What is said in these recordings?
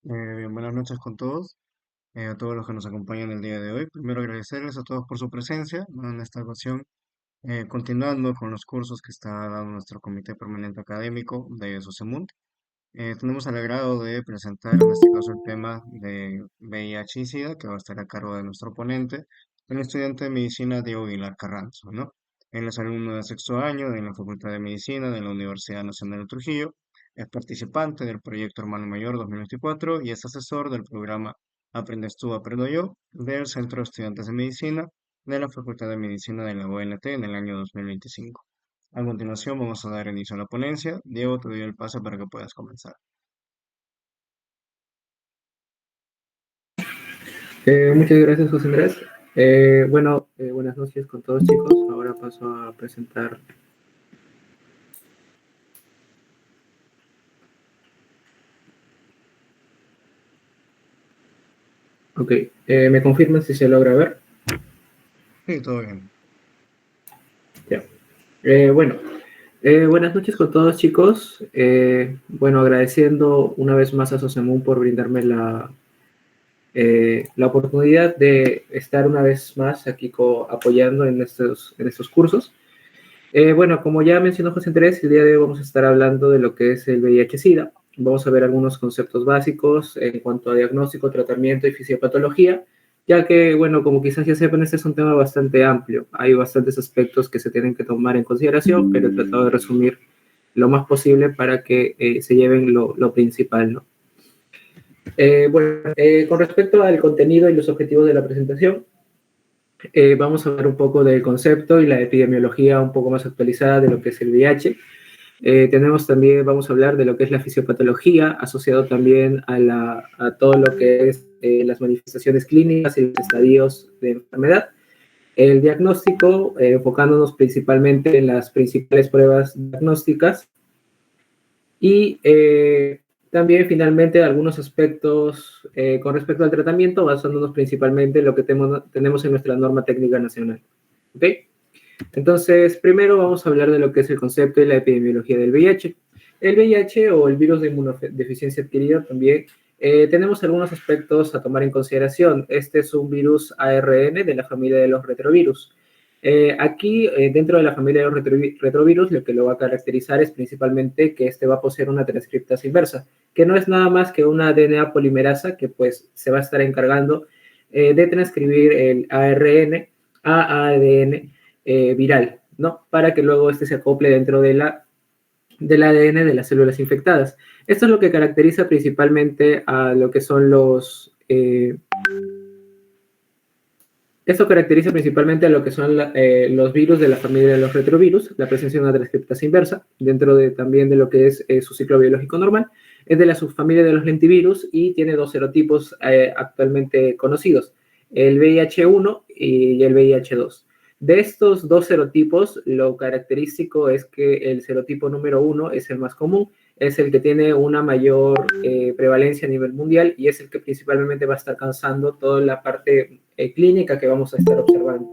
Buenas noches con todos, a todos los que nos acompañan el día de hoy. Primero agradecerles a todos por su presencia, ¿no? En esta ocasión, continuando con los cursos que está dando nuestro Comité Permanente Académico de SOCEMUNT. Tenemos el agrado de presentar en este caso el tema de VIH y SIDA, que va a estar a cargo de nuestro ponente, el estudiante de medicina Diego Aguilar Carranzo, ¿no? Él es alumno de sexto año de la Facultad de Medicina de la Universidad Nacional de Trujillo, es participante del proyecto Hermano Mayor 2024 y es asesor del programa Aprendes tú, aprendo yo del Centro de Estudiantes de Medicina de la Facultad de Medicina de la UNT en el año 2025. A continuación vamos a dar inicio a la ponencia. Diego, te doy el paso para que puedas comenzar. Muchas gracias, José Andrés. Buenas noches con todos, chicos. Ahora paso a presentar. Ok, ¿me confirman si se logra ver? Sí, todo bien. Ya. Buenas noches con todos, chicos. Agradeciendo una vez más a Sosemun por brindarme la oportunidad de estar una vez más aquí apoyando en estos cursos. Como ya mencionó José Andrés, el día de hoy vamos a estar hablando de lo que es el VIH-Sida. Vamos a ver algunos conceptos básicos en cuanto a diagnóstico, tratamiento y fisiopatología, ya que, como quizás ya sepan, este es un tema bastante amplio. Hay bastantes aspectos que se tienen que tomar en consideración, pero he tratado de resumir lo más posible para que se lleven lo principal, ¿no? Con respecto al contenido y los objetivos de la presentación, vamos a hablar un poco del concepto y la epidemiología un poco más actualizada de lo que es el VIH. Vamos a hablar de lo que es la fisiopatología, asociado también a todo lo que es las manifestaciones clínicas y los estadios de enfermedad. El diagnóstico, enfocándonos principalmente en las principales pruebas diagnósticas. Y también, finalmente, algunos aspectos con respecto al tratamiento, basándonos principalmente en lo que tenemos en nuestra norma técnica nacional. ¿Ok? Entonces, primero vamos a hablar de lo que es el concepto y la epidemiología del VIH. El VIH o el virus de inmunodeficiencia adquirida también, tenemos algunos aspectos a tomar en consideración. Este es un virus ARN de la familia de los retrovirus. Dentro de la familia de los retrovirus, lo que lo va a caracterizar es principalmente que este va a poseer una transcriptasa inversa, que no es nada más que una DNA polimerasa que pues se va a estar encargando de transcribir el ARN a ADN viral, ¿no? Para que luego este se acople dentro del ADN de las células infectadas. Esto es lo que caracteriza principalmente a lo que son esto caracteriza principalmente a lo que son los virus de la familia de los retrovirus, la presencia de una transcriptasa inversa, también de lo que es su ciclo biológico normal. Es de la subfamilia de los lentivirus y tiene dos serotipos actualmente conocidos, el VIH1 y el VIH2. De estos dos serotipos, lo característico es que el serotipo número 1 es el más común, es el que tiene una mayor prevalencia a nivel mundial y es el que principalmente va a estar causando toda la parte clínica que vamos a estar observando.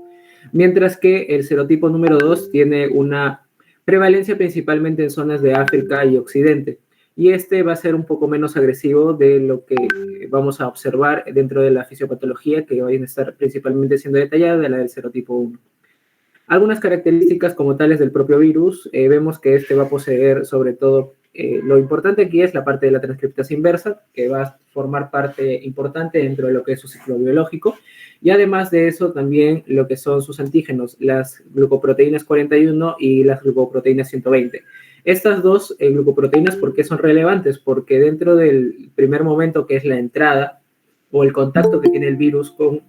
Mientras que el serotipo número 2 tiene una prevalencia principalmente en zonas de África y Occidente. Y este va a ser un poco menos agresivo de lo que vamos a observar dentro de la fisiopatología que va a estar principalmente siendo detallada de la del serotipo 1. Algunas características como tales del propio virus, vemos que este va a poseer sobre todo, lo importante aquí es la parte de la transcriptasa inversa, que va a formar parte importante dentro de lo que es su ciclo biológico, y además de eso también lo que son sus antígenos, las glucoproteínas 41 y las glucoproteínas 120. Estas dos glucoproteínas, ¿por qué son relevantes? Porque dentro del primer momento, que es la entrada o el contacto que tiene el virus con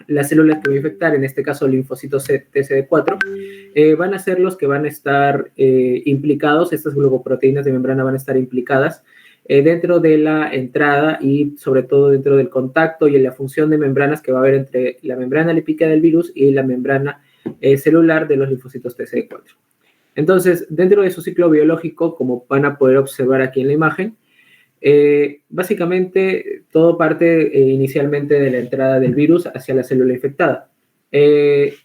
las células que va a infectar, en este caso linfocitos TCD4, van a ser los que van a estar implicados, estas glucoproteínas de membrana van a estar implicadas dentro de la entrada y sobre todo dentro del contacto y en la función de membranas que va a haber entre la membrana lipídica del virus y la membrana celular de los linfocitos TCD4. Entonces, dentro de su ciclo biológico, como van a poder observar aquí en la imagen, básicamente todo parte inicialmente de la entrada del virus hacia la célula infectada.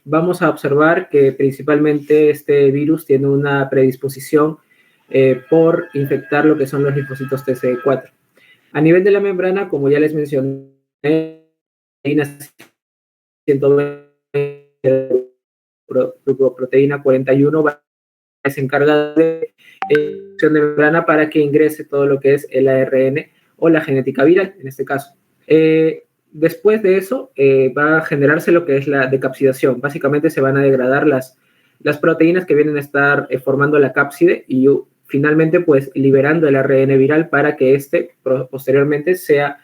Vamos a observar que principalmente este virus tiene una predisposición por infectar lo que son los linfocitos TCD4. A nivel de la membrana, como ya les mencioné, proteína 120, proteína 41 es encargada de de membrana para que ingrese todo lo que es el ARN o la genética viral, en este caso. Después de eso, va a generarse lo que es la decapsidación. Básicamente se van a degradar las proteínas que vienen a estar formando la cápside y finalmente pues liberando el ARN viral para que este posteriormente sea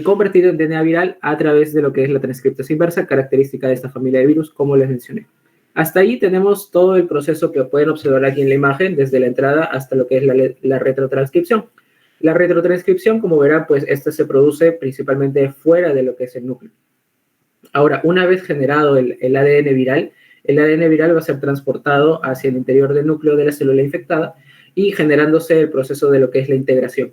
convertido en DNA viral a través de lo que es la transcriptasa inversa, característica de esta familia de virus, como les mencioné. Hasta ahí tenemos todo el proceso que pueden observar aquí en la imagen, desde la entrada hasta lo que es la retrotranscripción. La retrotranscripción, como verán, pues esta se produce principalmente fuera de lo que es el núcleo. Ahora, una vez generado el ADN viral, el ADN viral va a ser transportado hacia el interior del núcleo de la célula infectada y generándose el proceso de lo que es la integración.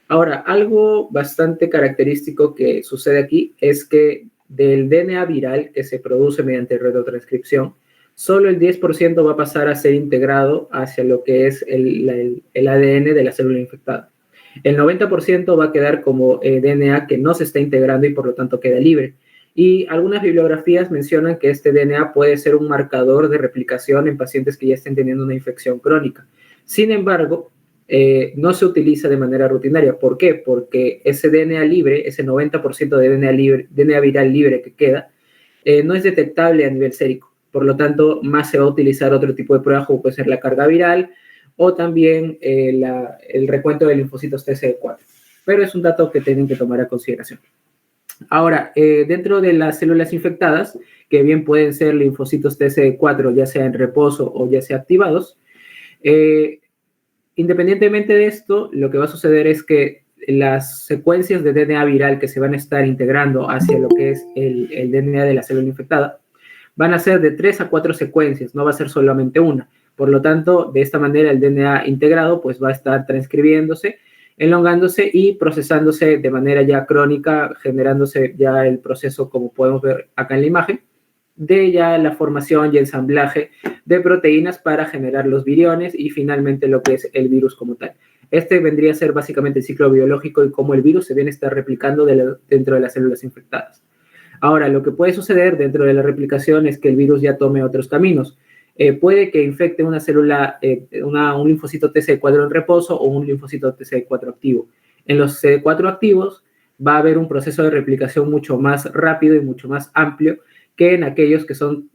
Ahora, algo bastante característico que sucede aquí es que del DNA viral que se produce mediante retrotranscripción, solo el 10% va a pasar a ser integrado hacia lo que es el ADN de la célula infectada. El 90% va a quedar como DNA que no se está integrando y por lo tanto queda libre. Y algunas bibliografías mencionan que este DNA puede ser un marcador de replicación en pacientes que ya estén teniendo una infección crónica. Sin embargo, no se utiliza de manera rutinaria. ¿Por qué? Porque ese DNA libre, ese 90% de DNA viral libre que queda, no es detectable a nivel sérico. Por lo tanto, más se va a utilizar otro tipo de pruebas como puede ser la carga viral o también el recuento de linfocitos TCD4. Pero es un dato que tienen que tomar a consideración. Ahora, dentro de las células infectadas, que bien pueden ser linfocitos TCD4, ya sea en reposo o ya sea activados, independientemente de esto, lo que va a suceder es que las secuencias de DNA viral que se van a estar integrando hacia lo que es el DNA de la célula infectada van a ser de 3 a 4 secuencias, no va a ser solamente una. Por lo tanto, de esta manera el DNA integrado pues va a estar transcribiéndose, elongándose y procesándose de manera ya crónica, generándose ya el proceso, como podemos ver acá en la imagen, de ya la formación y ensamblaje de proteínas para generar los viriones y finalmente lo que es el virus como tal. Este vendría a ser básicamente el ciclo biológico y cómo el virus se viene a estar replicando dentro de las células infectadas. Ahora, lo que puede suceder dentro de la replicación es que el virus ya tome otros caminos. Puede que infecte una célula, un linfocito TCD4 en reposo o un linfocito TCD4 activo. En los CD4 activos va a haber un proceso de replicación mucho más rápido y mucho más amplio que en aquellos que son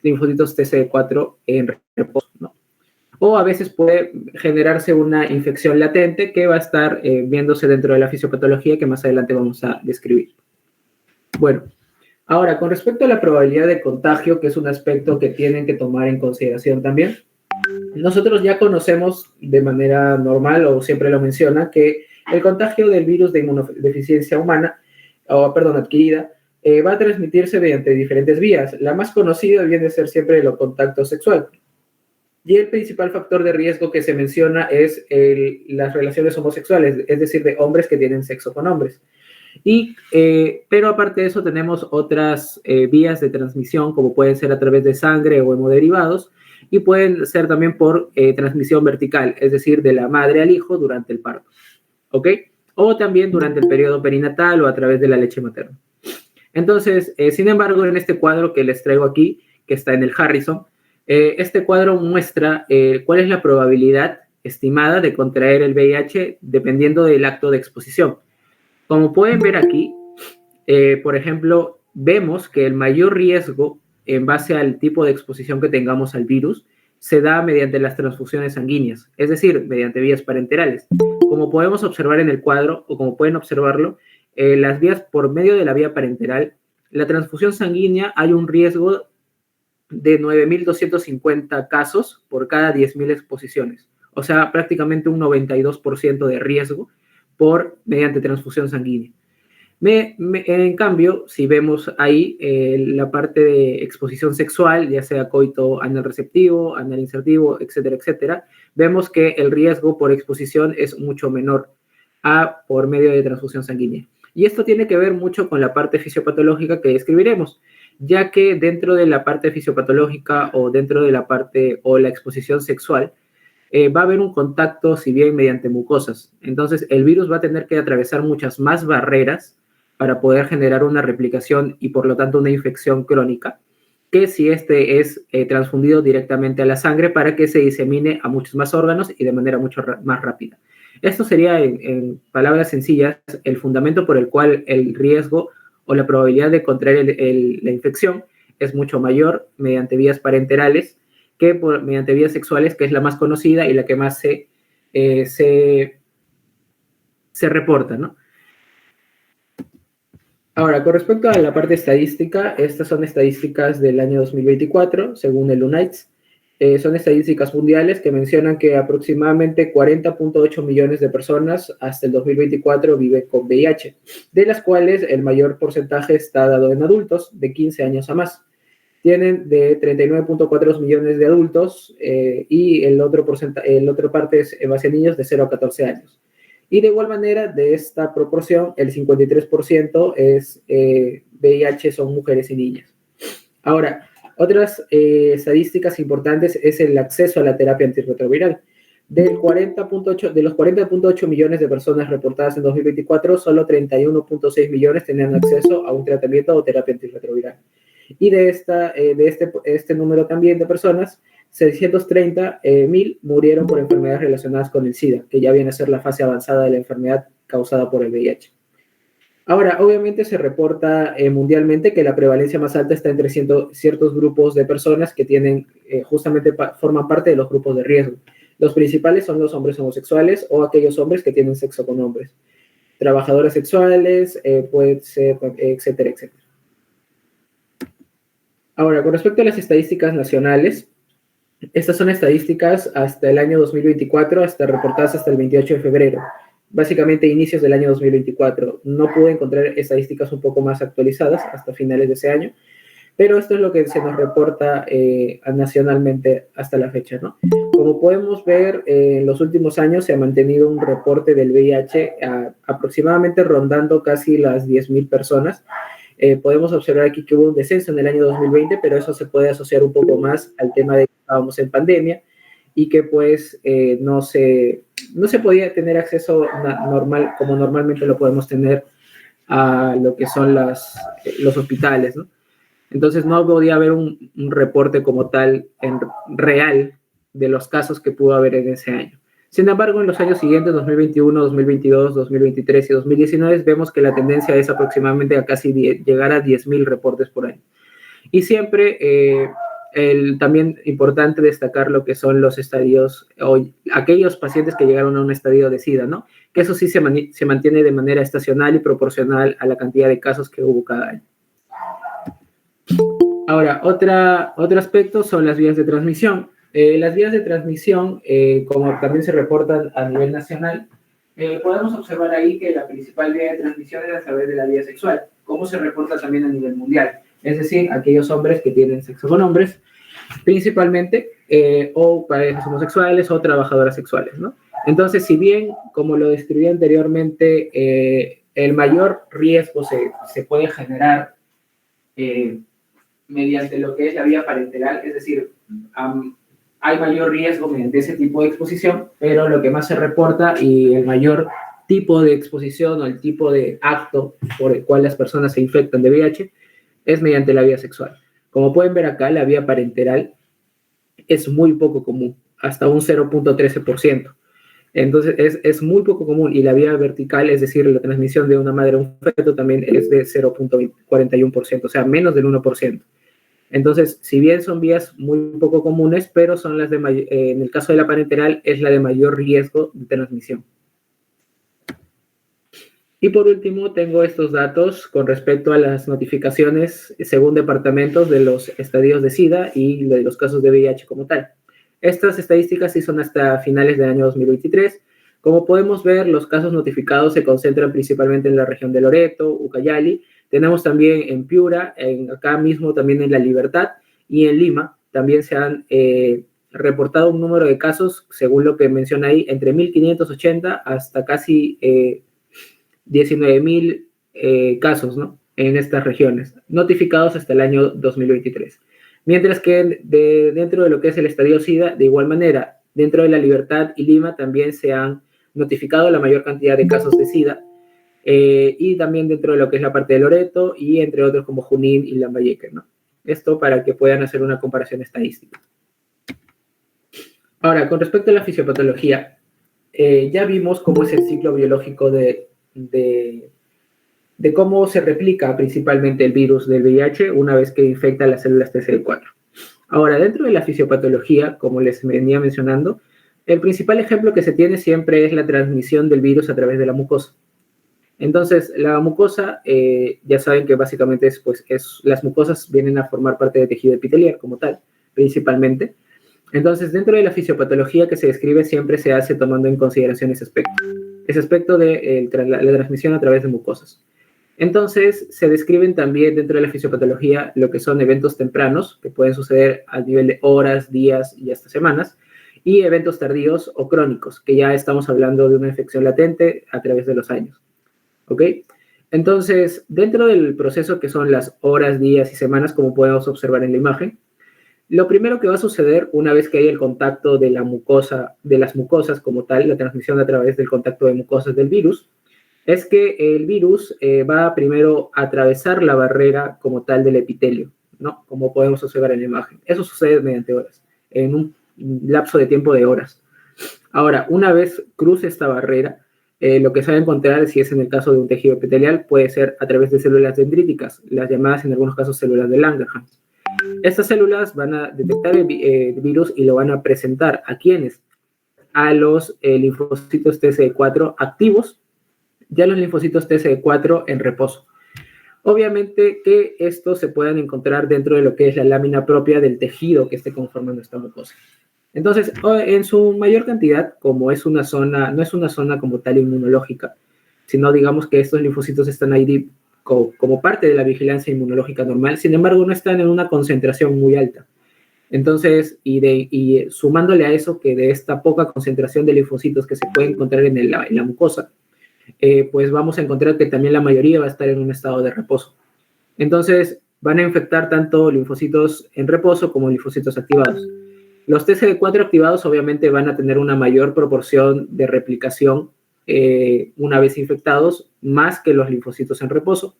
linfocitos TCD4 en reposo, ¿no? O a veces puede generarse una infección latente que va a estar viéndose dentro de la fisiopatología que más adelante vamos a describir. Bueno, ahora, con respecto a la probabilidad de contagio, que es un aspecto que tienen que tomar en consideración también, nosotros ya conocemos de manera normal, o siempre lo menciona, que el contagio del virus de inmunodeficiencia humana, adquirida, va a transmitirse mediante diferentes vías. La más conocida viene a ser siempre el contacto sexual. Y el principal factor de riesgo que se menciona es las relaciones homosexuales, es decir, de hombres que tienen sexo con hombres. Pero aparte de eso tenemos otras vías de transmisión, como pueden ser a través de sangre o hemoderivados, y pueden ser también por transmisión vertical, es decir, de la madre al hijo durante el parto, ¿ok? O también durante el periodo perinatal o a través de la leche materna. Entonces, sin embargo, en este cuadro que les traigo aquí, que está en el Harrison, este cuadro muestra cuál es la probabilidad estimada de contraer el VIH dependiendo del acto de exposición. Como pueden ver aquí, por ejemplo, vemos que el mayor riesgo en base al tipo de exposición que tengamos al virus se da mediante las transfusiones sanguíneas, es decir, mediante vías parenterales. Como podemos observar en el cuadro, o como pueden observarlo, las vías por medio de la vía parenteral, la transfusión sanguínea hay un riesgo de 9.250 casos por cada 10.000 exposiciones, o sea, prácticamente un 92% de riesgo mediante transfusión sanguínea. En cambio, si vemos ahí la parte de exposición sexual, ya sea coito anal receptivo, anal insertivo, etcétera, etcétera, vemos que el riesgo por exposición es mucho menor por medio de transfusión sanguínea. Y esto tiene que ver mucho con la parte fisiopatológica que describiremos, ya que dentro de la parte fisiopatológica o dentro de la parte o la exposición sexual, va a haber un contacto, si bien mediante mucosas. Entonces, el virus va a tener que atravesar muchas más barreras para poder generar una replicación y, por lo tanto, una infección crónica, que si este es transfundido directamente a la sangre para que se disemine a muchos más órganos y de manera mucho más rápida. Esto sería, en palabras sencillas, el fundamento por el cual el riesgo o la probabilidad de contraer la infección es mucho mayor mediante vías parenterales que mediante vías sexuales, que es la más conocida y la que más se reporta, ¿no? Ahora, con respecto a la parte estadística, estas son estadísticas del año 2024, según el UNAIDS. Son estadísticas mundiales que mencionan que aproximadamente 40.8 millones de personas hasta el 2024 viven con VIH, de las cuales el mayor porcentaje está dado en adultos de 15 años a más. Tienen de 39.4 millones de adultos y el otro parte es hacia niños de 0 a 14 años. Y de igual manera, de esta proporción, el 53% es VIH, son mujeres y niñas. Ahora, otras estadísticas importantes es el acceso a la terapia antirretroviral. De los 40.8 millones de personas reportadas en 2024, solo 31.6 millones tenían acceso a un tratamiento o terapia antirretroviral. Y de este número también de personas, 630.000 murieron por enfermedades relacionadas con el SIDA, que ya viene a ser la fase avanzada de la enfermedad causada por el VIH. Ahora, obviamente se reporta mundialmente que la prevalencia más alta está entre ciertos grupos de personas que tienen, justamente forman parte de los grupos de riesgo. Los principales son los hombres homosexuales o aquellos hombres que tienen sexo con hombres. Trabajadoras sexuales, puede ser, etcétera, etcétera. Ahora, con respecto a las estadísticas nacionales, estas son estadísticas hasta el año 2024, hasta reportadas hasta el 28 de febrero. Básicamente inicios del año 2024. No pude encontrar estadísticas un poco más actualizadas hasta finales de ese año, pero esto es lo que se nos reporta nacionalmente hasta la fecha, ¿no? Como podemos ver, en los últimos años se ha mantenido un reporte del VIH aproximadamente rondando casi las 10.000 personas. Podemos observar aquí que hubo un descenso en el año 2020, pero eso se puede asociar un poco más al tema de que estábamos en pandemia y que pues no se podía tener acceso normal como normalmente lo podemos tener a lo que son los hospitales, ¿no? Entonces no podía haber un reporte como tal en real de los casos que pudo haber en ese año. Sin embargo, en los años siguientes, 2021, 2022, 2023 y 2019, vemos que la tendencia es aproximadamente a casi llegar a 10.000 reportes por año. Y siempre también importante destacar lo que son los estadios, o aquellos pacientes que llegaron a un estadio de SIDA, ¿no? Que eso sí se mantiene de manera estacional y proporcional a la cantidad de casos que hubo cada año. Ahora, otro aspecto son las vías de transmisión. Las vías de transmisión, como también se reportan a nivel nacional, podemos observar ahí que la principal vía de transmisión es a través de la vía sexual, como se reporta también a nivel mundial. Es decir, aquellos hombres que tienen sexo con hombres, principalmente, o parejas homosexuales o trabajadoras sexuales, ¿no? Entonces, si bien, como lo describí anteriormente, el mayor riesgo se puede generar mediante lo que es la vía parenteral, es decir, hay mayor riesgo mediante ese tipo de exposición, pero lo que más se reporta y el mayor tipo de exposición o el tipo de acto por el cual las personas se infectan de VIH es mediante la vía sexual. Como pueden ver acá, la vía parenteral es muy poco común, hasta un 0.13%. Entonces es muy poco común, y la vía vertical, es decir, la transmisión de una madre a un feto, también es de 0.41%, o sea, menos del 1%. Entonces, si bien son vías muy poco comunes, pero son las en el caso de la parenteral, es la de mayor riesgo de transmisión. Y por último, tengo estos datos con respecto a las notificaciones según departamentos de los estadios de SIDA y de los casos de VIH como tal. Estas estadísticas sí son hasta finales del año 2023. Como podemos ver, los casos notificados se concentran principalmente en la región de Loreto, Ucayali. Tenemos también en Piura, acá mismo también en La Libertad y en Lima. También se han reportado un número de casos, según lo que menciona ahí, entre 1.580 hasta casi 19.000 casos, ¿no?, en estas regiones, notificados hasta el año 2023. Mientras que dentro de lo que es el estadio SIDA, de igual manera, Dentro de La Libertad y Lima también se han notificado la mayor cantidad de casos de SIDA, y también dentro de lo que es la parte de Loreto y entre otros como Junín y Lambayeque, ¿no? Esto para que puedan hacer una comparación estadística. Ahora, con respecto a la fisiopatología, ya vimos cómo es el ciclo biológico de cómo se replica principalmente el virus del VIH una vez que infecta las células TCD4. Ahora, dentro de la fisiopatología, como les venía mencionando, el principal ejemplo que se tiene siempre es la transmisión del virus a través de la mucosa. Entonces, la mucosa, ya saben que básicamente las mucosas vienen a formar parte del tejido epitelial como tal, principalmente. Entonces, dentro de la fisiopatología que se describe siempre se hace tomando en consideración ese aspecto de la transmisión a través de mucosas. Entonces, se describen también dentro de la fisiopatología lo que son eventos tempranos, que pueden suceder a nivel de horas, días y hasta semanas, y eventos tardíos o crónicos, que ya estamos hablando de una infección latente a través de los años. ¿Ok? Entonces, dentro del proceso que son las horas, días y semanas, como podemos observar en la imagen, lo primero que va a suceder una vez que hay el contacto de la mucosa, de las mucosas como tal, la transmisión a través del contacto de mucosas del virus, es que el virus va primero a atravesar la barrera como tal del epitelio, ¿no? Como podemos observar en la imagen. Eso sucede mediante horas, en un lapso de tiempo de horas. Ahora, una vez cruce esta barrera, lo que se va a encontrar, si es en el caso de un tejido epitelial, puede ser a través de células dendríticas, las llamadas en algunos casos células de Langerhans. Estas células van a detectar el virus y lo van a presentar ¿a quiénes? A los linfocitos TCD4 activos y a los linfocitos TCD4 en reposo. Obviamente que estos se pueden encontrar dentro de lo que es la lámina propia del tejido que esté conformando esta mucosa. Entonces, en su mayor cantidad, como es una zona, no es una zona como tal inmunológica, sino digamos que estos linfocitos están ahí como parte de la vigilancia inmunológica normal, sin embargo, no están en una concentración muy alta. Entonces, y sumándole a eso que de esta poca concentración de linfocitos que se puede encontrar en la mucosa, pues vamos a encontrar que también la mayoría va a estar en un estado de reposo. Entonces, van a infectar tanto linfocitos en reposo como linfocitos activados. Los TCD4 activados obviamente van a tener una mayor proporción de replicación una vez infectados, más que los linfocitos en reposo.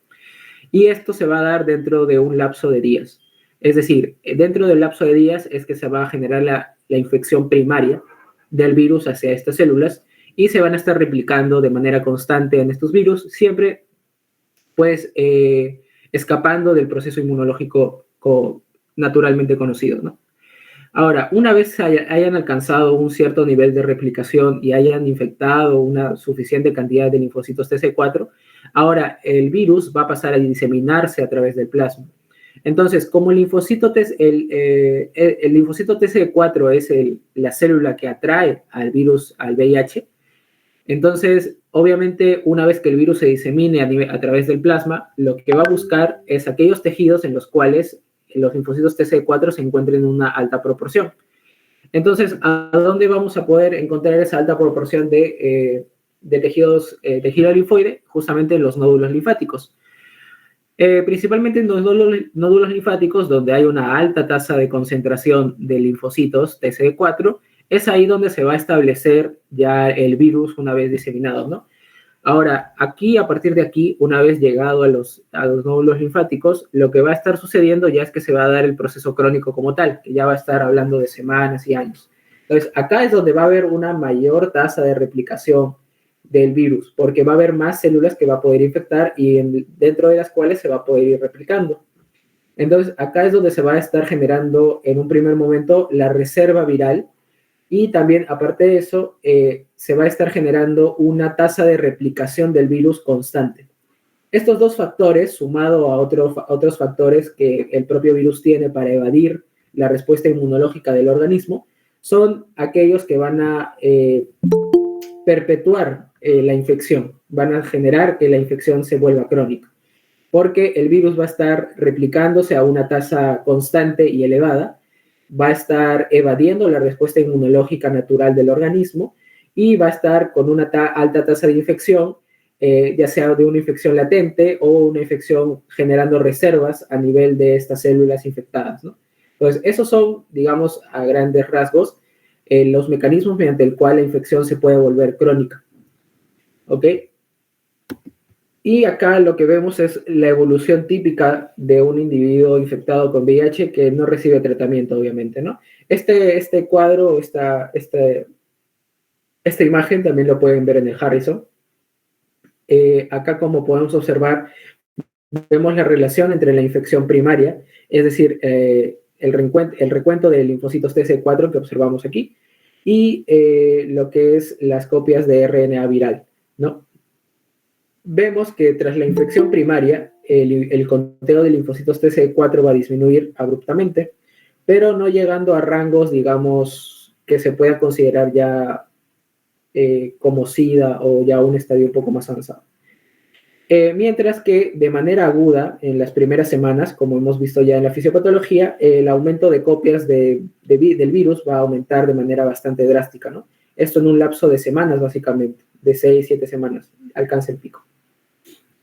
Y esto se va a dar dentro de un lapso de días. Es decir, dentro del lapso de días es que se va a generar la infección primaria del virus hacia estas células y se van a estar replicando de manera constante en estos virus, siempre pues escapando del proceso inmunológico naturalmente conocido, ¿no? Ahora, una vez hayan alcanzado un cierto nivel de replicación y hayan infectado una suficiente cantidad de linfocitos TC4, ahora el virus va a pasar a diseminarse a través del plasma. Entonces, como el linfocito TC4 es la célula que atrae al virus, al VIH, entonces, obviamente, una vez que el virus se disemine a través del plasma, lo que va a buscar es aquellos tejidos en los cuales los linfocitos TCD4 se encuentren en una alta proporción. Entonces, ¿a dónde vamos a poder encontrar esa alta proporción de tejido linfoide? Justamente en los nódulos linfáticos. Principalmente en los nódulos linfáticos, donde hay una alta tasa de concentración de linfocitos TCD4, es ahí donde se va a establecer ya el virus una vez diseminado, ¿no? Ahora, aquí, a partir de aquí, una vez llegado a los nódulos linfáticos, lo que va a estar sucediendo ya es que se va a dar el proceso crónico como tal, que ya va a estar hablando de semanas y años. Entonces, acá es donde va a haber una mayor tasa de replicación del virus, porque va a haber más células que va a poder infectar y dentro de las cuales se va a poder ir replicando. Entonces, acá es donde se va a estar generando en un primer momento la reserva viral y también, aparte de eso, se va a estar generando una tasa de replicación del virus constante. Estos dos factores, sumado a otros factores que el propio virus tiene para evadir la respuesta inmunológica del organismo, son aquellos que van a perpetuar la infección, van a generar que la infección se vuelva crónica, porque el virus va a estar replicándose a una tasa constante y elevada, va a estar evadiendo la respuesta inmunológica natural del organismo y va a estar con una alta tasa de infección, ya sea de una infección latente o una infección generando reservas a nivel de estas células infectadas, ¿no? Entonces, esos son, digamos, a grandes rasgos, los mecanismos mediante el cual la infección se puede volver crónica. ¿Ok? Y acá lo que vemos es la evolución típica de un individuo infectado con VIH que no recibe tratamiento, obviamente, ¿no? Este cuadro, esta imagen también lo pueden ver en el Harrison. Acá, como podemos observar, vemos la relación entre la infección primaria, es decir, el recuento de linfocitos TC4 que observamos aquí, y lo que es las copias de RNA viral, ¿no? Vemos que tras la infección primaria, el conteo de linfocitos TCE4 va a disminuir abruptamente, pero no llegando a rangos, digamos, que se pueda considerar ya como SIDA o ya un estadio un poco más avanzado. Mientras que de manera aguda, en las primeras semanas, como hemos visto ya en la fisiopatología, el aumento de copias del virus va a aumentar de manera bastante drástica, ¿no? Esto en un lapso de semanas, básicamente, de 6, 7 semanas, alcanza el pico.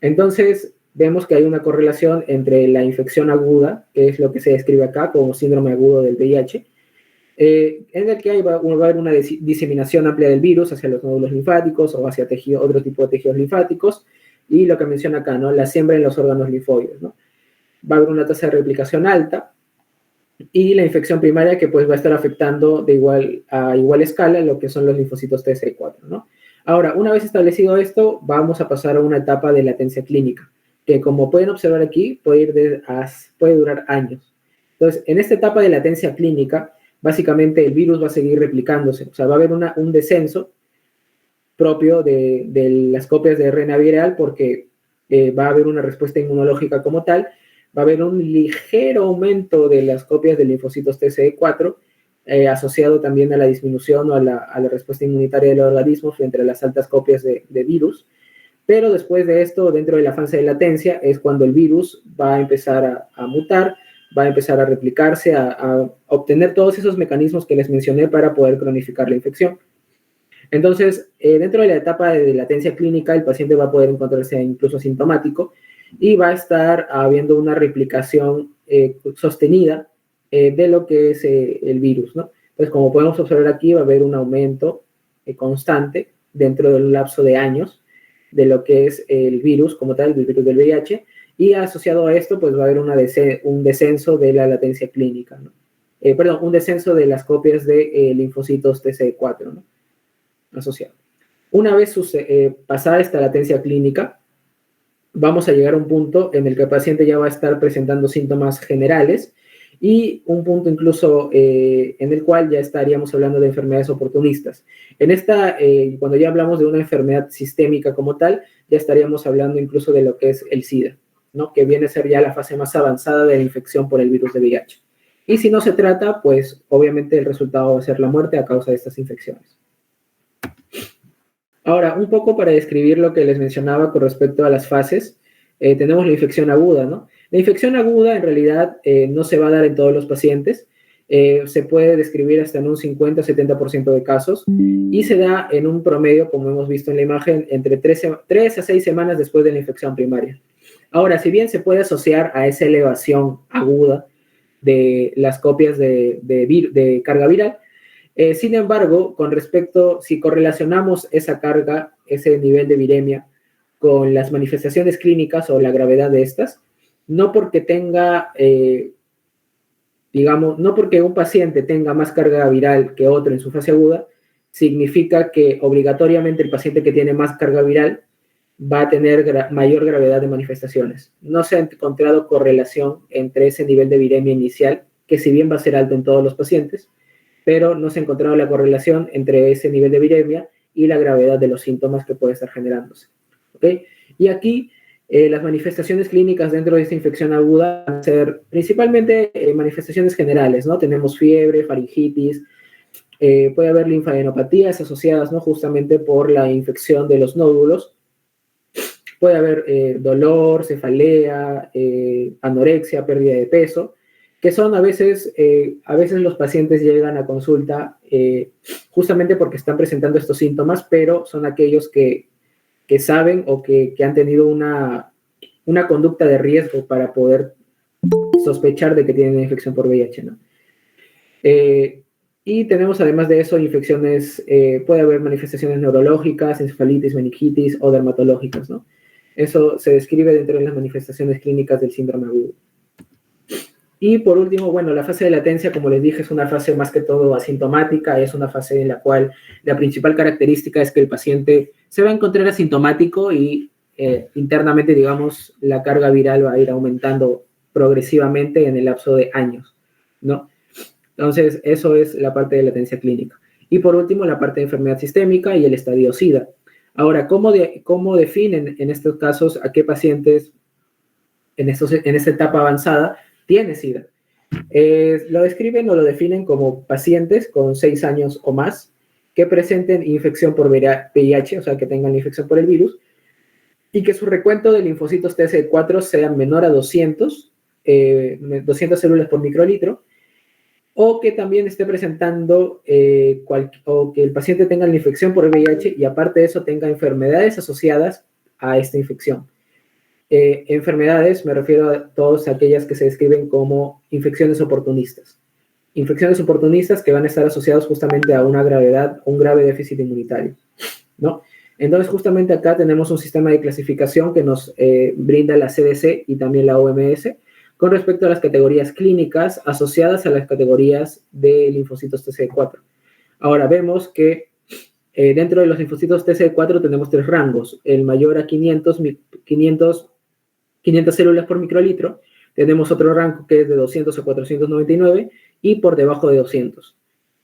Entonces, vemos que hay una correlación entre la infección aguda, que es lo que se describe acá como síndrome agudo del VIH, en el que va a haber una diseminación amplia del virus hacia los nódulos linfáticos o hacia otro tipo de tejidos linfáticos, y lo que menciona acá, ¿no? La siembra en los órganos linfóides, ¿no? Va a haber una tasa de replicación alta, y la infección primaria que pues va a estar afectando a igual escala lo que son los linfocitos TCE4, ¿no? Ahora, una vez establecido esto, vamos a pasar a una etapa de latencia clínica, que como pueden observar aquí, puede durar años. Entonces, en esta etapa de latencia clínica, básicamente el virus va a seguir replicándose, o sea, va a haber un descenso propio de las copias de RNA viral porque va a haber una respuesta inmunológica como tal, va a haber un ligero aumento de las copias de linfocitos TCE4, asociado también a la disminución o a la respuesta inmunitaria del organismo frente a las altas copias de virus, pero después de esto, dentro de la fase de latencia, es cuando el virus va a empezar a mutar, va a empezar a replicarse, a obtener todos esos mecanismos que les mencioné para poder cronificar la infección. Entonces, dentro de la etapa de latencia clínica, el paciente va a poder encontrarse incluso asintomático y va a estar habiendo una replicación sostenida de lo que es el virus, ¿no? Entonces, como podemos observar aquí, va a haber un aumento constante dentro de un lapso de años de lo que es el virus como tal, el virus del VIH, y asociado a esto, pues va a haber un descenso de la latencia clínica, ¿no? Un descenso de las copias de linfocitos TCE4, ¿no? Asociado. Una vez pasada esta latencia clínica, vamos a llegar a un punto en el que el paciente ya va a estar presentando síntomas generales y un punto incluso en el cual ya estaríamos hablando de enfermedades oportunistas. Cuando ya hablamos de una enfermedad sistémica como tal, ya estaríamos hablando incluso de lo que es el SIDA, ¿no? Que viene a ser ya la fase más avanzada de la infección por el virus de VIH. Y si no se trata, pues obviamente el resultado va a ser la muerte a causa de estas infecciones. Ahora, un poco para describir lo que les mencionaba con respecto a las fases, tenemos la infección aguda, ¿no? La infección aguda en realidad no se va a dar en todos los pacientes, se puede describir hasta en un 50-70% de casos y se da en un promedio, como hemos visto en la imagen, entre 3 a 6 semanas después de la infección primaria. Ahora, si bien se puede asociar a esa elevación aguda de las copias de carga viral, sin embargo, si correlacionamos esa carga, ese nivel de viremia, con las manifestaciones clínicas o la gravedad de estas, no porque no porque un paciente tenga más carga viral que otro en su fase aguda, significa que obligatoriamente el paciente que tiene más carga viral va a tener mayor gravedad de manifestaciones. No se ha encontrado correlación entre ese nivel de viremia inicial, que si bien va a ser alto en todos los pacientes, pero no se ha encontrado la correlación entre ese nivel de viremia y la gravedad de los síntomas que puede estar generándose. ¿Okay? Y aquí las manifestaciones clínicas dentro de esta infección aguda van a ser principalmente manifestaciones generales, ¿no? Tenemos fiebre, faringitis, puede haber linfadenopatías asociadas, ¿no? Justamente por la infección de los nódulos. Puede haber dolor, cefalea, anorexia, pérdida de peso, que son a veces los pacientes llegan a consulta justamente porque están presentando estos síntomas, pero son aquellos que saben o que han tenido una conducta de riesgo para poder sospechar de que tienen infección por VIH, ¿no? Y tenemos además de eso infecciones, puede haber manifestaciones neurológicas, encefalitis, meningitis o dermatológicas, ¿no? Eso se describe dentro de las manifestaciones clínicas del síndrome agudo. Y por último, bueno, la fase de latencia, como les dije, es una fase más que todo asintomática, es una fase en la cual la principal característica es que el paciente se va a encontrar asintomático y internamente, digamos, la carga viral va a ir aumentando progresivamente en el lapso de años, ¿no? Entonces, eso es la parte de latencia clínica. Y por último, la parte de enfermedad sistémica y el estadio SIDA. Ahora, ¿cómo definen en estos casos a qué pacientes en esta etapa avanzada tiene SIDA? Lo describen o lo definen como pacientes con 6 años o más que presenten infección por VIH, o sea, que tengan la infección por el virus, y que su recuento de linfocitos TS4 sea menor a 200 células por microlitro, o que también esté presentando, o que el paciente tenga la infección por VIH y aparte de eso tenga enfermedades asociadas a esta infección. Enfermedades, me refiero a todas aquellas que se describen como infecciones oportunistas. Infecciones oportunistas que van a estar asociadas justamente a una gravedad, un grave déficit inmunitario, ¿no? Entonces, justamente acá tenemos un sistema de clasificación que nos brinda la CDC y también la OMS con respecto a las categorías clínicas asociadas a las categorías de linfocitos TCD4. Ahora vemos que dentro de los linfocitos TCD4 tenemos 3 rangos, el mayor a 500 células por microlitro, tenemos otro rango que es de 200 a 499 y por debajo de 200.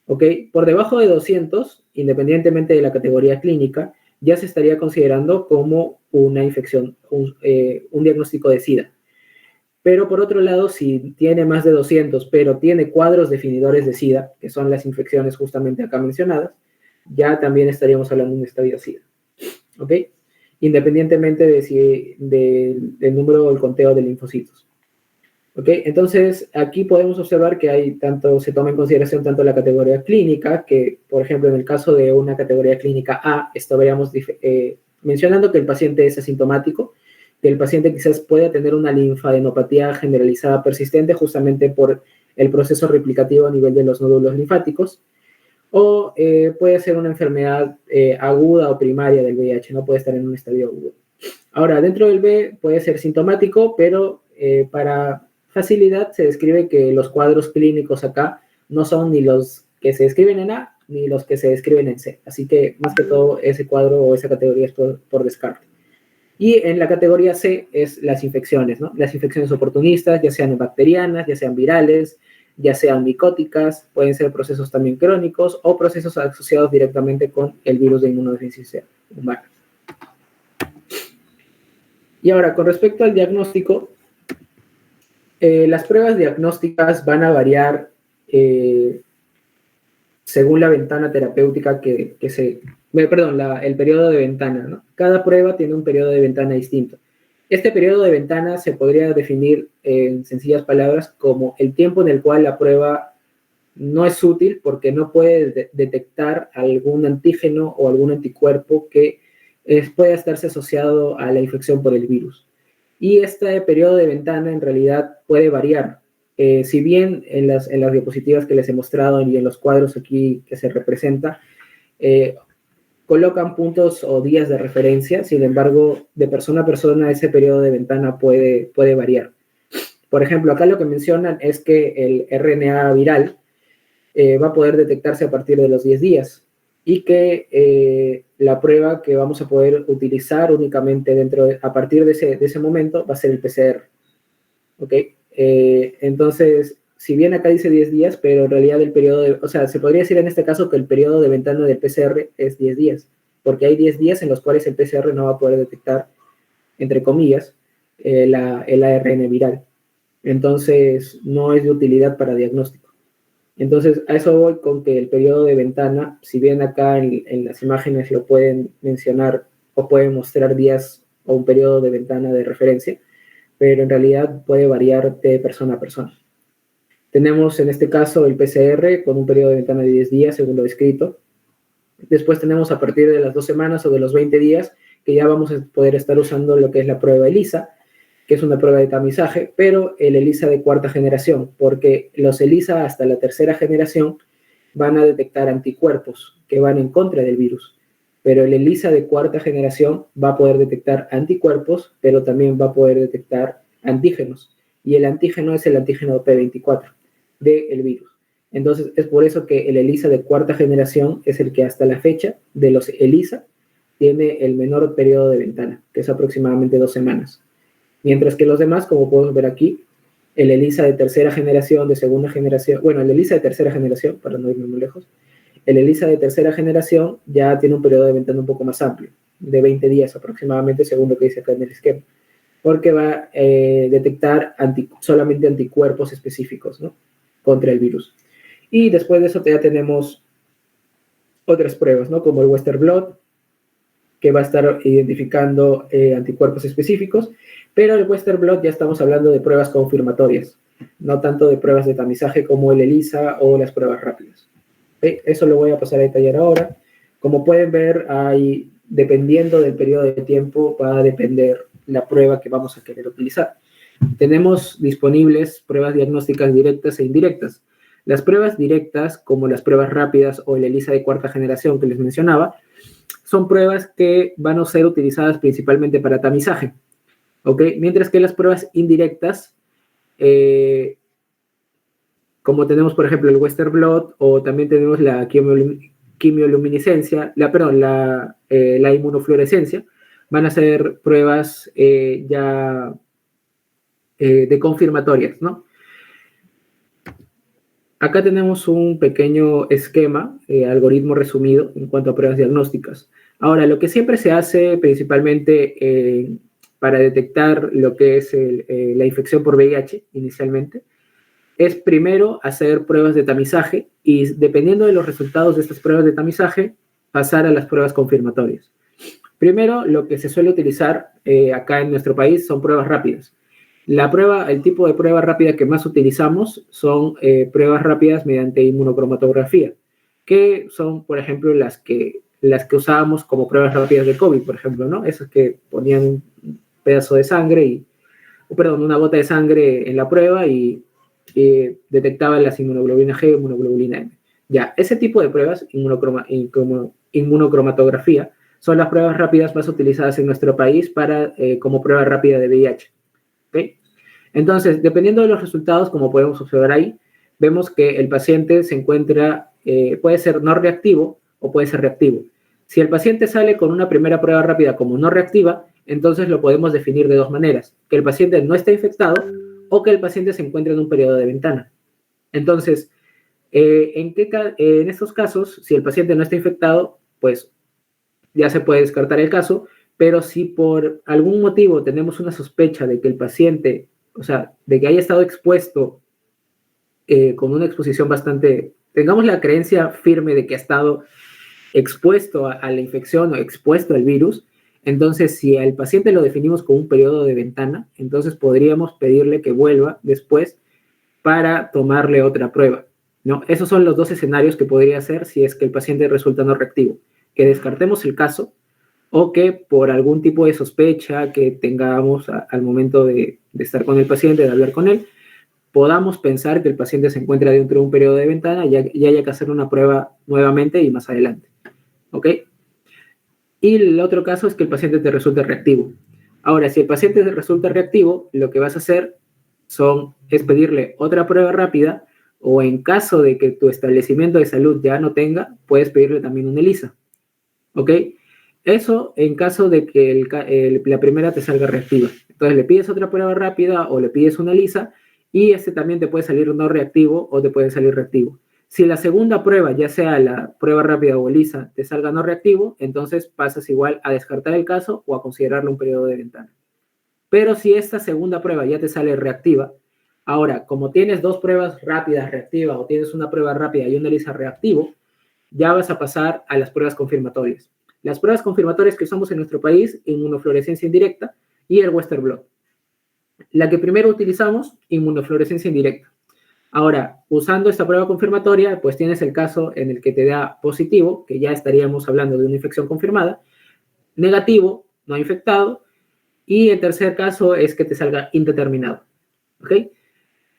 ¿Ok? Por debajo de 200, independientemente de la categoría clínica, ya se estaría considerando como una infección, un diagnóstico de SIDA. Pero por otro lado, si tiene más de 200, pero tiene cuadros definidores de SIDA, que son las infecciones justamente acá mencionadas, ya también estaríamos hablando de un estadio SIDA. ¿Ok? Independientemente del número o el conteo de linfocitos. ¿Ok? Entonces, aquí podemos observar que se toma en consideración tanto la categoría clínica, que, por ejemplo, en el caso de una categoría clínica A, estaríamos mencionando que el paciente es asintomático, que el paciente quizás pueda tener una linfadenopatía generalizada persistente justamente por el proceso replicativo a nivel de los nódulos linfáticos, o puede ser una enfermedad aguda o primaria del VIH, no puede estar en un estadio agudo. Ahora, dentro del B puede ser sintomático, pero para facilidad se describe que los cuadros clínicos acá no son ni los que se describen en A ni los que se describen en C. Así que más que todo ese cuadro o esa categoría es por descarte. Y en la categoría C es las infecciones, ¿no? Las infecciones oportunistas, ya sean bacterianas, ya sean virales, ya sean micóticas, pueden ser procesos también crónicos o procesos asociados directamente con el virus de inmunodeficiencia humana. Y ahora, con respecto al diagnóstico, las pruebas diagnósticas van a variar según la ventana terapéutica el periodo de ventana, ¿no? Cada prueba tiene un periodo de ventana distinto. Este periodo de ventana se podría definir en sencillas palabras como el tiempo en el cual la prueba no es útil porque no puede detectar algún antígeno o algún anticuerpo que pueda estarse asociado a la infección por el virus. Y este periodo de ventana en realidad puede variar. Si bien en las diapositivas que les he mostrado y en los cuadros aquí que se representa, colocan puntos o días de referencia, sin embargo, de persona a persona ese periodo de ventana puede variar. Por ejemplo, acá lo que mencionan es que el RNA viral va a poder detectarse a partir de los 10 días y que la prueba que vamos a poder utilizar únicamente a partir de ese momento va a ser el PCR. ¿Ok? Entonces, si bien acá dice 10 días, pero en realidad o sea, se podría decir en este caso que el periodo de ventana del PCR es 10 días, porque hay 10 días en los cuales el PCR no va a poder detectar, entre comillas, el ARN viral. Entonces, no es de utilidad para diagnóstico. Entonces, a eso voy con que el periodo de ventana, si bien acá en las imágenes lo pueden mencionar o pueden mostrar días o un periodo de ventana de referencia, pero en realidad puede variar de persona a persona. Tenemos en este caso el PCR con un periodo de ventana de 10 días, según lo descrito. Después tenemos a partir de las 2 semanas o de los 20 días, que ya vamos a poder estar usando lo que es la prueba ELISA, que es una prueba de tamizaje, pero el ELISA de 4ª generación, porque los ELISA hasta la 3ª generación van a detectar anticuerpos que van en contra del virus. Pero el ELISA de cuarta generación va a poder detectar anticuerpos, pero también va a poder detectar antígenos. Y el antígeno es el antígeno P24 del virus. Entonces, es por eso que el ELISA de cuarta generación es el que hasta la fecha de los ELISA tiene el menor periodo de ventana, que es aproximadamente 2 semanas. Mientras que los demás, como podemos ver aquí, el ELISA de tercera generación, de segunda generación, bueno, el ELISA de tercera generación, para no irme muy lejos, el ELISA de tercera generación ya tiene un periodo de ventana un poco más amplio, de 20 días aproximadamente, según lo que dice acá en el esquema, porque va a detectar solamente anticuerpos específicos, ¿no?, contra el virus. Y después de eso ya tenemos otras pruebas, ¿no?, como el Western Blot, que va a estar identificando anticuerpos específicos, pero el Western Blot ya estamos hablando de pruebas confirmatorias, no tanto de pruebas de tamizaje como el ELISA o las pruebas rápidas. Eso lo voy a pasar a detallar ahora. Como pueden ver, dependiendo del periodo de tiempo, va a depender la prueba que vamos a querer utilizar. Tenemos disponibles pruebas diagnósticas directas e indirectas. Las pruebas directas, como las pruebas rápidas o el ELISA de cuarta generación que les mencionaba, son pruebas que van a ser utilizadas principalmente para tamizaje, ¿ok? Mientras que las pruebas indirectas, como tenemos, por ejemplo, el Western Blot, o también tenemos la quimioluminiscencia, la inmunofluorescencia, van a ser pruebas ya de confirmatorias, ¿no? Acá tenemos un pequeño esquema, algoritmo resumido en cuanto a pruebas diagnósticas. Ahora, lo que siempre se hace principalmente para detectar lo que es la infección por VIH inicialmente, es primero hacer pruebas de tamizaje y dependiendo de los resultados de estas pruebas de tamizaje, pasar a las pruebas confirmatorias. Primero, lo que se suele utilizar acá en nuestro país son pruebas rápidas. El tipo de prueba rápida que más utilizamos son pruebas rápidas mediante inmunocromatografía, que son, por ejemplo, las que usábamos como pruebas rápidas de COVID, por ejemplo, ¿no? Esas que ponían un pedazo de sangre una gota de sangre en la prueba y detectaban las inmunoglobulina G, inmunoglobulina M. Ya, ese tipo de pruebas, inmunocromatografía, son las pruebas rápidas más utilizadas en nuestro país como prueba rápida de VIH. ¿Okay? Entonces, dependiendo de los resultados, como podemos observar ahí, vemos que el paciente se encuentra, puede ser no reactivo o puede ser reactivo. Si el paciente sale con una primera prueba rápida como no reactiva, entonces lo podemos definir de dos maneras, que el paciente no está infectado o que el paciente se encuentra en un periodo de ventana. Entonces, en estos casos, si el paciente no está infectado, pues ya se puede descartar el caso, pero si por algún motivo tenemos una sospecha de que el paciente, o sea, de que haya estado expuesto con una exposición bastante, tengamos la creencia firme de que ha estado expuesto a la infección o expuesto al virus, entonces si al paciente lo definimos con un periodo de ventana, entonces podríamos pedirle que vuelva después para tomarle otra prueba, ¿no? Esos son los dos escenarios que podría hacer si es que el paciente resulta no reactivo, que descartemos el caso o que por algún tipo de sospecha que tengamos al momento de estar con el paciente, de hablar con él, podamos pensar que el paciente se encuentra dentro de un periodo de ventana y haya que hacer una prueba nuevamente y más adelante. ¿Ok? Y el otro caso es que el paciente te resulte reactivo. Ahora, si el paciente te resulta reactivo, lo que vas a hacer es pedirle otra prueba rápida o en caso de que tu establecimiento de salud ya no tenga, puedes pedirle también un ELISA. ¿Ok? Eso en caso de que la primera te salga reactiva. Entonces le pides otra prueba rápida o le pides una ELISA y este también te puede salir no reactivo o te puede salir reactivo. Si la segunda prueba, ya sea la prueba rápida o ELISA, te salga no reactivo, entonces pasas igual a descartar el caso o a considerarlo un periodo de ventana. Pero si esta segunda prueba ya te sale reactiva, ahora, como tienes dos pruebas rápidas reactivas o tienes una prueba rápida y un ELISA reactivo, ya vas a pasar a las pruebas confirmatorias. Las pruebas confirmatorias que usamos en nuestro país, inmunofluorescencia indirecta y el Western Blot. La que primero utilizamos, inmunofluorescencia indirecta. Ahora, usando esta prueba confirmatoria, pues tienes el caso en el que te da positivo, que ya estaríamos hablando de una infección confirmada, negativo, no infectado, y el tercer caso es que te salga indeterminado. ¿Ok?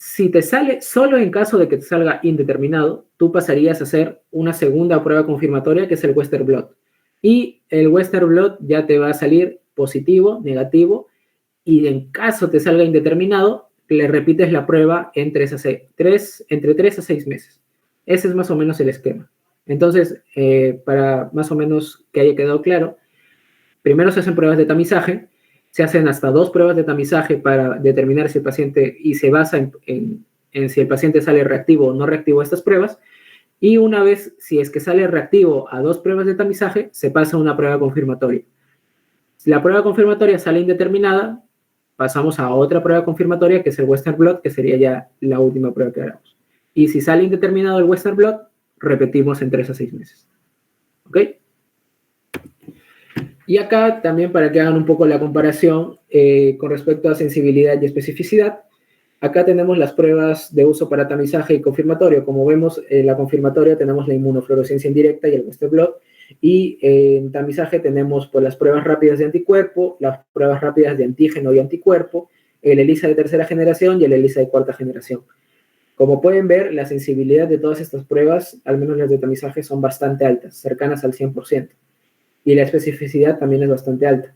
Si te sale, solo en caso de que te salga indeterminado, tú pasarías a hacer una segunda prueba confirmatoria, que es el Western Blot. Y el Western Blot ya te va a salir positivo, negativo, y en caso te salga indeterminado, le repites la prueba entre 3 a 6 meses. Ese es más o menos el esquema. Entonces, para más o menos que haya quedado claro, primero se hacen pruebas de tamizaje, se hacen hasta 2 pruebas de tamizaje para determinar si el paciente, y se basa en si el paciente sale reactivo o no reactivo a estas pruebas, y una vez, si es que sale reactivo a 2 pruebas de tamizaje, se pasa a una prueba confirmatoria. Si la prueba confirmatoria sale indeterminada, pasamos a otra prueba confirmatoria, que es el Western Blot, que sería ya la última prueba que hagamos. Y si sale indeterminado el Western Blot, repetimos en 3 a 6 meses. ¿Ok? Y acá también para que hagan un poco la comparación con respecto a sensibilidad y especificidad, acá tenemos las pruebas de uso para tamizaje y confirmatorio. Como vemos, en la confirmatoria tenemos la inmunofluorescencia indirecta y el Western Blot, y en tamizaje tenemos pues, las pruebas rápidas de anticuerpo, las pruebas rápidas de antígeno y anticuerpo, el ELISA de tercera generación y el ELISA de cuarta generación. Como pueden ver, la sensibilidad de todas estas pruebas, al menos las de tamizaje, son bastante altas, cercanas al 100%. Y la especificidad también es bastante alta.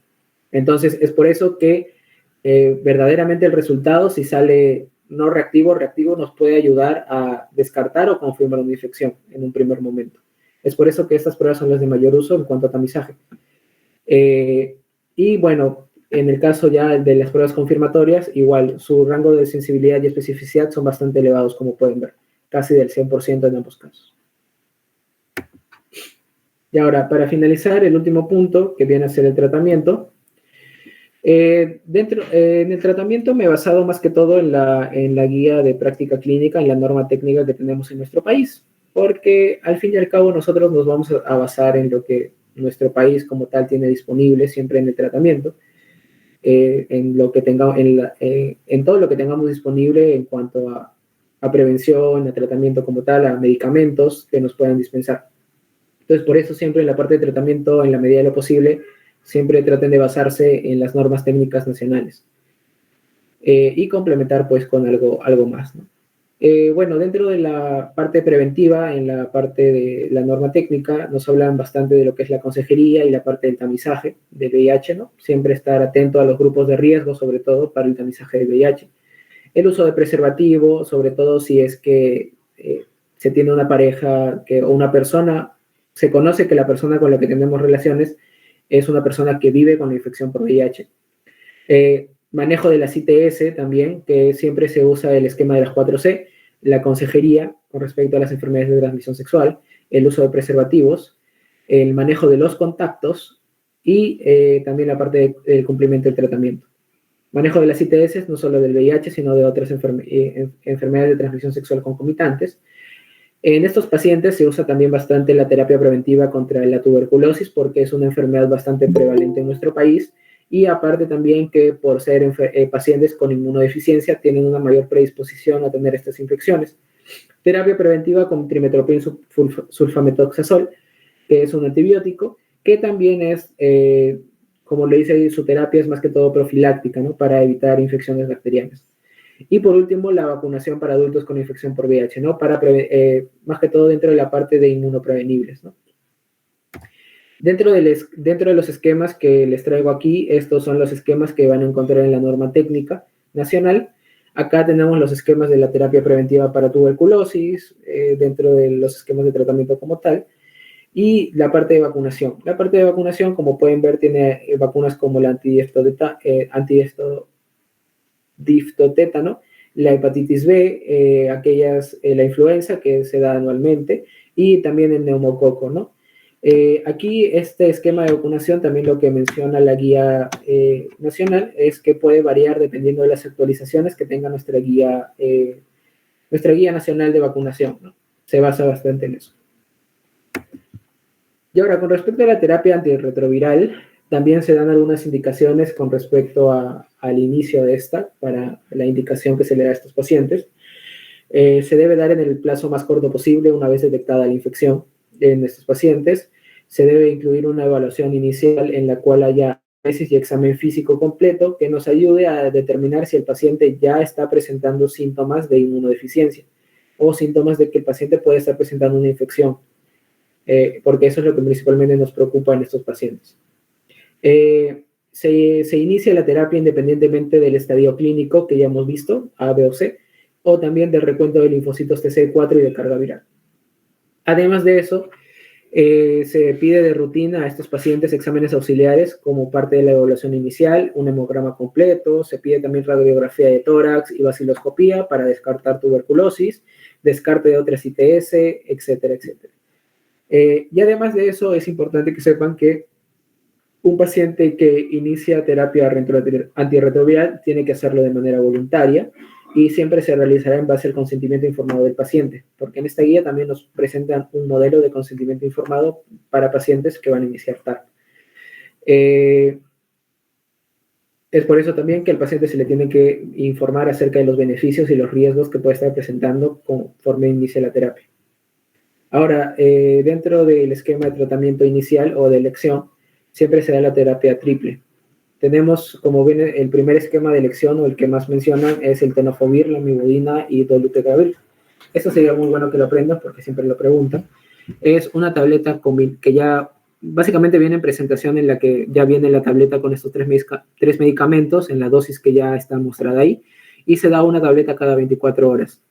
Entonces, es por eso que verdaderamente el resultado, si sale no reactivo, reactivo, nos puede ayudar a descartar o confirmar una infección en un primer momento. Es por eso que estas pruebas son las de mayor uso en cuanto a tamizaje. Y bueno, en el caso ya de las pruebas confirmatorias, igual, su rango de sensibilidad y especificidad son bastante elevados, como pueden ver, casi del 100% en ambos casos. Y ahora, para finalizar, el último punto, que viene a ser el tratamiento. En el tratamiento me he basado más que todo en la guía de práctica clínica, en la norma técnica que tenemos en nuestro país, porque al fin y al cabo nosotros nos vamos a basar en lo que nuestro país como tal tiene disponible siempre en el tratamiento, en todo lo que tengamos disponible en cuanto a prevención, a tratamiento como tal, a medicamentos que nos puedan dispensar. Entonces, por eso siempre en la parte de tratamiento, en la medida de lo posible, siempre traten de basarse en las normas técnicas nacionales y complementar pues con algo más, ¿no? Bueno, dentro de la parte preventiva, en la parte de la norma técnica, nos hablan bastante de lo que es la consejería y la parte del tamizaje del VIH, ¿no? Siempre estar atento a los grupos de riesgo, sobre todo para el tamizaje del VIH. El uso de preservativo, sobre todo si es que se tiene una pareja o una persona, se conoce que la persona con la que tenemos relaciones es una persona que vive con la infección por VIH. Manejo de las ITS también, que siempre se usa el esquema de las 4C, la consejería con respecto a las enfermedades de transmisión sexual, el uso de preservativos, el manejo de los contactos y también la parte del cumplimiento del tratamiento. Manejo de las ITS, no solo del VIH, sino de otras enfermedades de transmisión sexual concomitantes. En estos pacientes se usa también bastante la terapia preventiva contra la tuberculosis porque es una enfermedad bastante prevalente en nuestro país y aparte también que por ser pacientes con inmunodeficiencia tienen una mayor predisposición a tener estas infecciones. Terapia preventiva con trimetoprim sulfametoxazol, que es un antibiótico, que también es, como le dice, su terapia es más que todo profiláctica, ¿no? Para evitar infecciones bacterianas. Y por último, la vacunación para adultos con infección por VIH, ¿no? Más que todo dentro de la parte de inmunoprevenibles, ¿no? Dentro de los esquemas que les traigo aquí, estos son los esquemas que van a encontrar en la norma técnica nacional. Acá tenemos los esquemas de la terapia preventiva para tuberculosis, dentro de los esquemas de tratamiento como tal, y la parte de vacunación. La parte de vacunación, como pueden ver, tiene vacunas como la diftotétano, la hepatitis B, la influenza que se da anualmente y también el neumococo, ¿no? Aquí este esquema de vacunación, también lo que menciona la guía nacional, es que puede variar dependiendo de las actualizaciones que tenga nuestra guía nacional de vacunación, ¿no? Se basa bastante en eso. Y ahora, con respecto a la terapia antirretroviral, también se dan algunas indicaciones con respecto al inicio de esta, para la indicación que se le da a estos pacientes. Se debe dar en el plazo más corto posible una vez detectada la infección en estos pacientes. Se debe incluir una evaluación inicial en la cual haya análisis y examen físico completo que nos ayude a determinar si el paciente ya está presentando síntomas de inmunodeficiencia o síntomas de que el paciente puede estar presentando una infección, porque eso es lo que principalmente nos preocupa en estos pacientes. Se inicia la terapia independientemente del estadio clínico que ya hemos visto, A, B o C, o también del recuento de linfocitos TCD4 y de carga viral. Además de eso, se pide de rutina a estos pacientes exámenes auxiliares como parte de la evaluación inicial, un hemograma completo, se pide también radiografía de tórax y vaciloscopía para descartar tuberculosis, descarte de otras ITS, etcétera, etcétera. Y además de eso, es importante que sepan que un paciente que inicia terapia antirretroviral tiene que hacerlo de manera voluntaria y siempre se realizará en base al consentimiento informado del paciente, porque en esta guía también nos presentan un modelo de consentimiento informado para pacientes que van a iniciar TARP. Es por eso también que al paciente se le tiene que informar acerca de los beneficios y los riesgos que puede estar presentando conforme inicia la terapia. Ahora, dentro del esquema de tratamiento inicial o de elección, siempre se da la terapia triple. Tenemos, como ven, el primer esquema de elección o el que más mencionan es el tenofovir, la lamivudina y dolutegravir. Esto sería muy bueno que lo aprendan porque siempre lo preguntan. Es una tableta que ya básicamente viene en presentación en la que ya viene la tableta con estos tres medicamentos en la dosis que ya está mostrada ahí y se da una tableta cada 24 horas.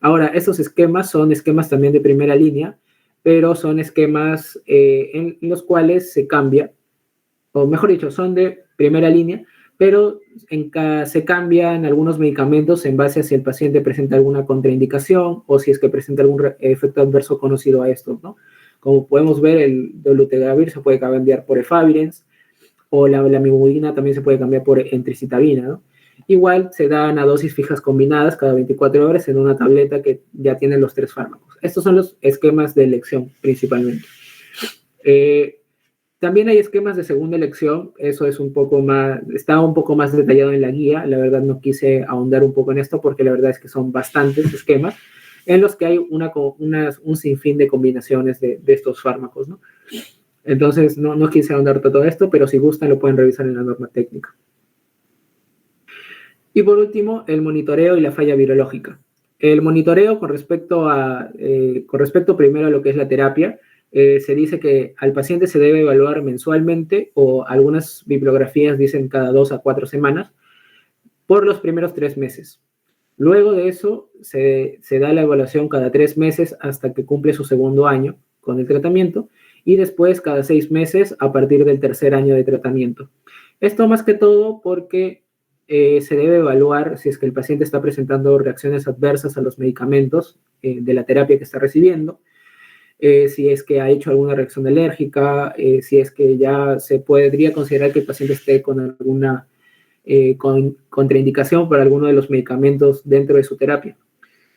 Ahora, estos esquemas son esquemas también de primera línea, pero son esquemas en los cuales se cambia, o mejor dicho, son de primera línea, pero se cambian algunos medicamentos en base a si el paciente presenta alguna contraindicación o si es que presenta algún efecto adverso conocido a esto, ¿no? Como podemos ver, el dolutegravir se puede cambiar por efavirenz, o la lamivudina también se puede cambiar por entricitabina, ¿no? Igual se dan a dosis fijas combinadas cada 24 horas en una tableta que ya tiene los tres fármacos. Estos son los esquemas de elección principalmente. También hay esquemas de segunda elección, eso es un poco más, está un poco más detallado en la guía, la verdad no quise ahondar un poco en esto porque la verdad es que son bastantes esquemas en los que hay un sinfín de combinaciones de estos fármacos, ¿no? Entonces no quise ahondar todo esto, pero si gustan lo pueden revisar en la norma técnica. Y por último, el monitoreo y la falla virológica. El monitoreo con respecto primero a lo que es la terapia, se dice que al paciente se debe evaluar mensualmente o algunas bibliografías dicen cada 2 a 4 semanas por los primeros 3 meses. Luego de eso se da la evaluación cada 3 meses hasta que cumple su segundo año con el tratamiento y después cada 6 meses a partir del tercer año de tratamiento. Esto más que todo porque se debe evaluar si es que el paciente está presentando reacciones adversas a los medicamentos de la terapia que está recibiendo, si es que ha hecho alguna reacción alérgica, si es que ya se podría considerar que el paciente esté con alguna contraindicación para alguno de los medicamentos dentro de su terapia.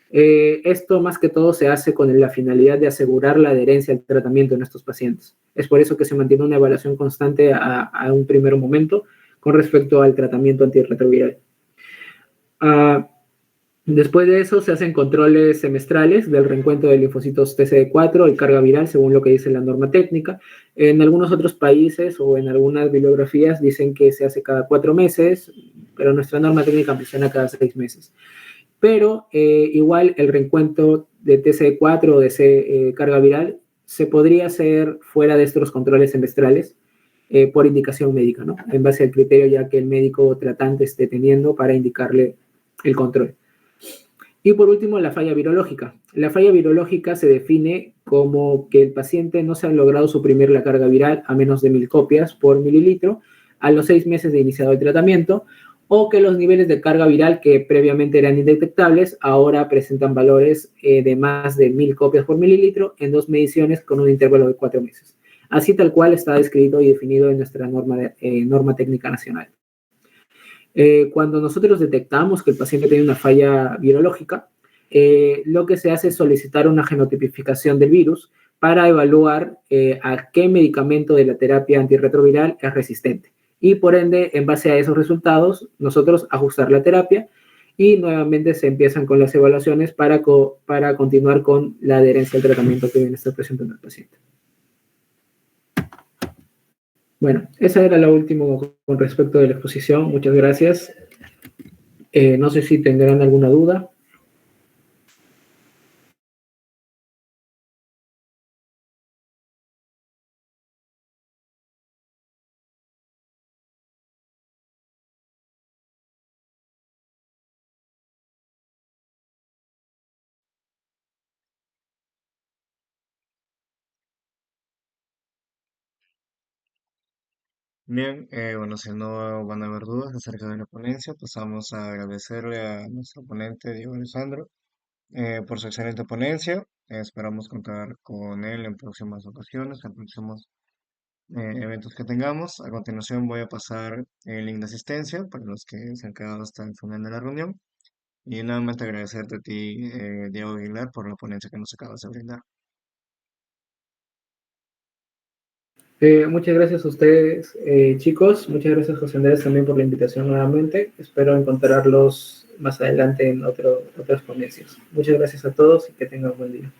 Esto más que todo se hace con la finalidad de asegurar la adherencia al tratamiento en estos pacientes. Es por eso que se mantiene una evaluación constante a un primer momento con respecto al tratamiento antirretroviral. Después de eso se hacen controles semestrales del reencuentro de linfocitos TCD4 y carga viral según lo que dice la norma técnica. En algunos otros países o en algunas bibliografías dicen que se hace cada 4 meses, pero nuestra norma técnica menciona cada 6 meses. Pero igual el reencuentro de TCD4 o de carga viral se podría hacer fuera de estos controles semestrales por indicación médica, ¿no? En base al criterio ya que el médico tratante esté teniendo para indicarle el control. Y por último, la falla virológica. La falla virológica se define como que el paciente no se ha logrado suprimir la carga viral a menos de 1000 copias por mililitro a los 6 meses de iniciado el tratamiento, o que los niveles de carga viral que previamente eran indetectables ahora presentan valores de más de 1000 copias por mililitro en 2 mediciones con un intervalo de 4 meses. Así tal cual está descrito y definido en nuestra norma técnica nacional. Cuando nosotros detectamos que el paciente tiene una falla virológica, lo que se hace es solicitar una genotipificación del virus para evaluar a qué medicamento de la terapia antirretroviral es resistente. Y por ende, en base a esos resultados, nosotros ajustar la terapia y nuevamente se empiezan con las evaluaciones para continuar con la adherencia al tratamiento que viene a estar presentando el paciente. Bueno, esa era la última con respecto de la exposición. Muchas gracias. No sé si tendrán alguna duda. Bien, bueno, si no van a haber dudas acerca de la ponencia, pasamos a agradecerle a nuestro ponente Diego Alessandro por su excelente ponencia. Esperamos contar con él en próximas ocasiones, en próximos eventos que tengamos. A continuación voy a pasar el link de asistencia para los que se han quedado hasta el final de la reunión. Y nuevamente agradecerte a ti, Diego Aguilar, por la ponencia que nos acabas de brindar. Muchas gracias a ustedes, chicos. Muchas gracias, José Andrés, también por la invitación nuevamente. Espero encontrarlos más adelante en otras ponencias. Muchas gracias a todos y que tengan un buen día.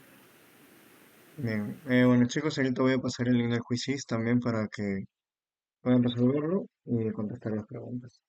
Bien, bueno chicos, ahorita voy a pasar el link del quizzes también para que puedan resolverlo y contestar las preguntas.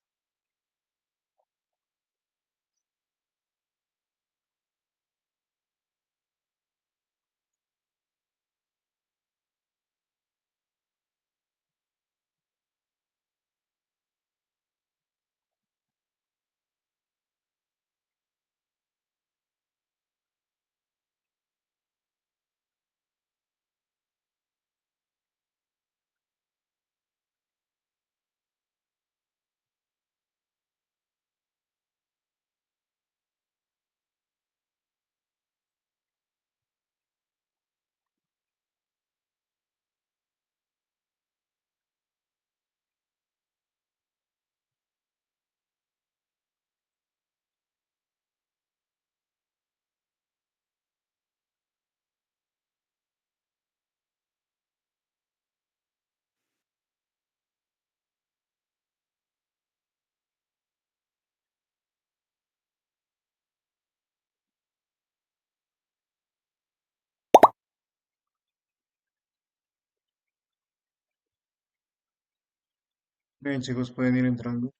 Bien chicos, pueden ir entrando.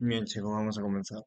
Bien chicos, vamos a comenzar.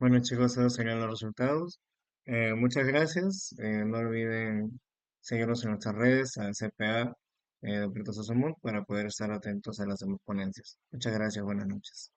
Bueno chicos, esos serían los resultados. Muchas gracias. No olviden seguirnos en nuestras redes, a CPA, Dr. Sosomont, para poder estar atentos a las demás ponencias. Muchas gracias, buenas noches.